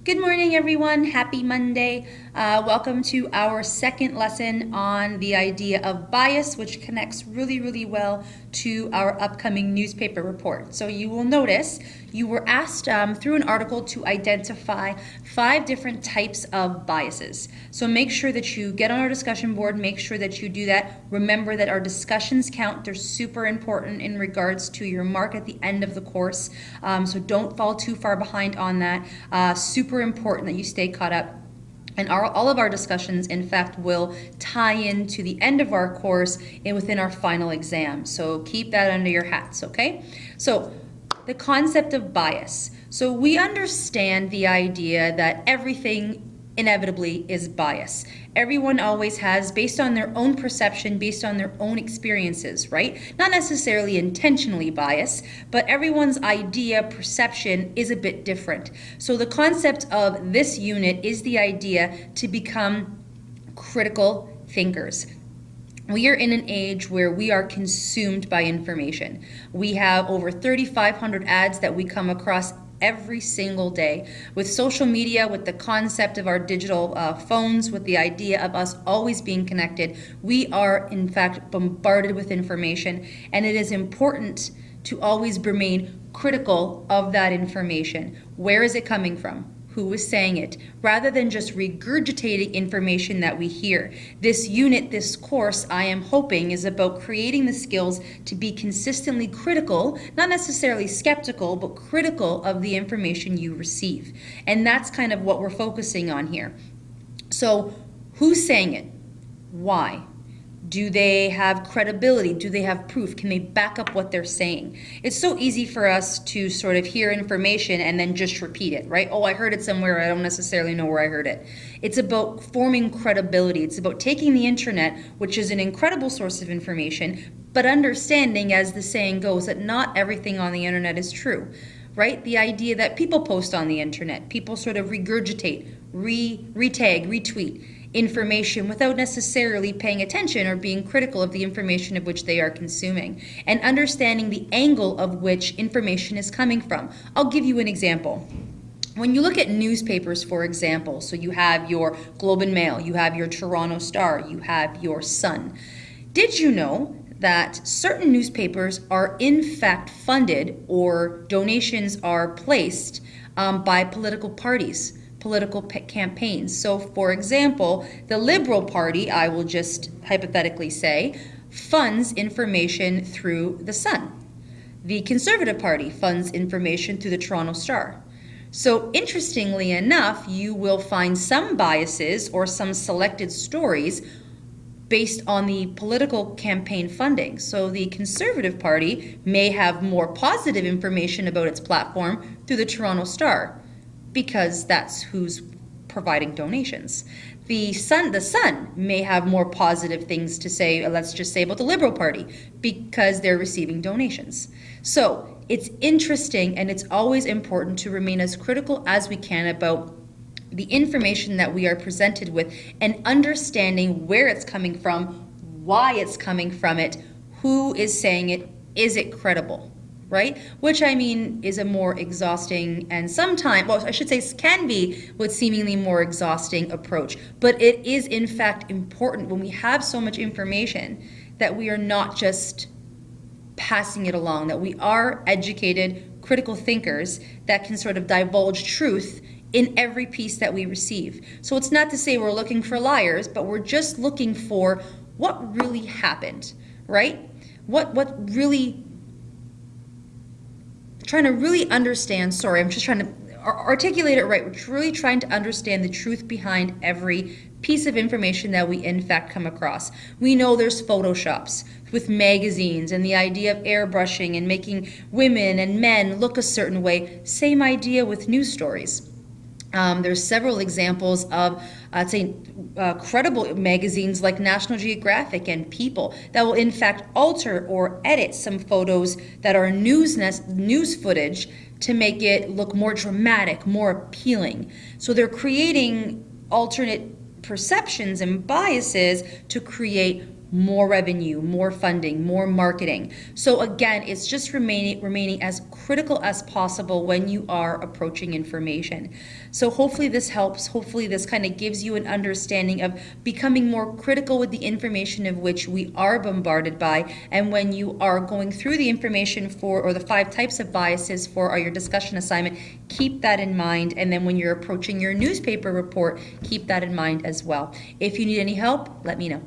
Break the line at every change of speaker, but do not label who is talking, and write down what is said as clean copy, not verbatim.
Good morning, everyone. Happy Monday. Welcome to our second lesson on the idea of bias, which connects really, really well to our upcoming newspaper report. So you will notice you were asked through an article to identify 5 different types of biases. So make sure that you get on our discussion board, make sure that you do that. Remember that our discussions count. They're super important in regards to your mark at the end of the course. So don't fall too far behind on that. Super important that you stay caught up. And all of our discussions, in fact, will tie into the end of our course and within our final exam. So keep that under your hats, okay? So the concept of bias. So we understand the idea that everything inevitably is bias. Everyone always has, based on their own perception, based on their own experiences, right? Not necessarily intentionally biased, but everyone's idea, perception is a bit different. So the concept of this unit is the idea to become critical thinkers. We are in an age where we are consumed by information. We have over 3,500 ads that we come across every single day. With social media, with the concept of our digital phones, with the idea of us always being connected, we are in fact bombarded with information, and it is important to always remain critical of that information. Where is it coming from? Who is saying it, rather than just regurgitating information that we hear. This unit, this course, I am hoping, is about creating the skills to be consistently critical, not necessarily skeptical, but critical of the information you receive. And that's kind of what we're focusing on here. So, who's saying it? Why? Do they have credibility? Do they have proof? Can they back up what they're saying? It's so easy for us to sort of hear information and then just repeat it, right? Oh, I heard it somewhere. I don't necessarily know where I heard it. It's about forming credibility. It's about taking the internet, which is an incredible source of information, but understanding, as the saying goes, that not everything on the internet is true, right? The idea that people post on the internet, people sort of regurgitate, retag, retweet information without necessarily paying attention or being critical of the information of which they are consuming, and understanding the angle of which information is coming from. I'll give you an example. When you look at newspapers, for example, so you have your Globe and Mail, you have your Toronto Star, you have your Sun. Did you know that certain newspapers are in fact funded, or donations are placed by political parties, political campaigns? So for example, the Liberal Party, I will just hypothetically say, funds information through the Sun. The Conservative Party funds information through the Toronto Star. So interestingly enough, you will find some biases or some selected stories based on the political campaign funding. So the Conservative Party may have more positive information about its platform through the Toronto Star, because that's who's providing donations. The Sun may have more positive things to say, let's just say, about the Liberal Party, because they're receiving donations. So it's interesting, and it's always important to remain as critical as we can about the information that we are presented with, and understanding where it's coming from, why it's coming from it, who is saying it, is it credible? Right? Which, I mean, is a more exhausting, and sometimes, well, I should say can be with seemingly more exhausting approach. But it is in fact important when we have so much information that we are not just passing it along, that we are educated, critical thinkers that can sort of divulge truth in every piece that we receive. So it's not to say we're looking for liars, but we're just looking for what really happened, right? What really, trying to really understand, sorry, I'm just trying to articulate it right. We're really trying to understand the truth behind every piece of information that we in fact come across. We know there's photoshops with magazines and the idea of airbrushing and making women and men look a certain way. Same idea with news stories. There's several examples of, I'd say, credible magazines like National Geographic and People that will in fact alter or edit some photos that are news footage to make it look more dramatic, more appealing. So they're creating alternate perceptions and biases to create more revenue, more funding, more marketing. So again, it's just remaining as critical as possible when you are approaching information. So hopefully this helps. Hopefully this kind of gives you an understanding of becoming more critical with the information of which we are bombarded by. And when you are going through the information or the 5 types of biases for your discussion assignment, keep that in mind. And then when you're approaching your newspaper report, keep that in mind as well. If you need any help, let me know.